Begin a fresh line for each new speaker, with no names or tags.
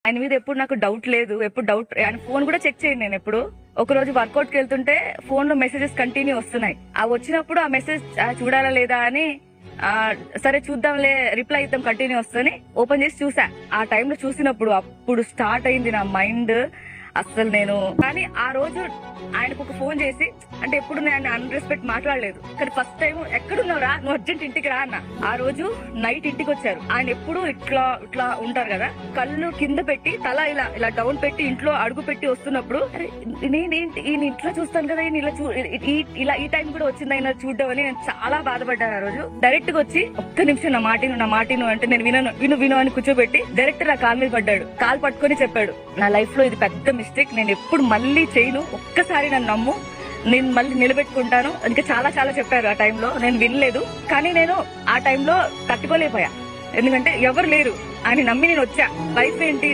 ఆయన మీద ఎప్పుడు నాకు డౌట్ లేదు, ఎప్పుడు డౌట్ ఆయన ఫోన్ కూడా చెక్ చేయండి. నేను ఎప్పుడు ఒక రోజు వర్కౌట్ కి వెళ్తుంటే ఫోన్ లో మెసేజెస్ కంటిన్యూ వస్తున్నాయి. ఆ వచ్చినప్పుడు ఆ మెసేజ్ చూడాలా లేదా అని సరే చూద్దాంలే రిప్లై ఇద్దాం కంటిన్యూ వస్తుంది ఓపెన్ చేసి చూసా. ఆ టైంలో చూసినప్పుడు అప్పుడు స్టార్ట్ అయింది నా మైండ్. అసలు నేను కానీ ఆ రోజు ఆయనకు ఒక ఫోన్ చేసి, అంటే ఎప్పుడు నేను అన్రెస్పెక్ట్ మాట్లాడలేదు, కానీ ఫస్ట్ టైం ఎక్కడున్నావురా నువ్వు అర్జెంట్ ఇంటికి రా అన్న. ఆ రోజు నైట్ ఇంటికి వచ్చారు. ఆయన ఎప్పుడు ఇట్లా ఇట్లా ఉంటారు కదా, కళ్ళు కింద పెట్టి తల ఇలా ఇలా డౌన్ పెట్టి ఇంట్లో అడుగు పెట్టి వస్తున్నప్పుడు నేనేంటి ఈయన ఇంట్లో చూస్తాను కదా, ఈయన ఇలా ఈ టైం కూడా వచ్చింది ఆయన చూడడం అని నేను చాలా బాధపడ్డాను. ఆ రోజు డైరెక్ట్ గా వచ్చి ఒక్క నిమిషం నా మాటిను అంటే నేను విను అని కూర్చోబెట్టి డైరెక్ట్ నా కాల్ మీద పడ్డాడు. కాల్ పట్టుకొని చెప్పాడు, నా లైఫ్ లో ఇది పెద్ద మిస్టేక్, నేను ఎప్పుడు మళ్ళీ చేయను, ఒక్కసారి నన్ను నమ్ము, నేను మళ్ళీ నిలబెట్టుకుంటాను. ఇంకా చాలా చాలా చెప్పారు. ఆ టైంలో నేను వినలేదు, కానీ నేను ఆ టైంలో తట్టుకోలేకపోయా. ఎందుకంటే ఎవరు లేరు, ఆయన నమ్మి నేను వచ్చా. లైఫ్ ఏంటి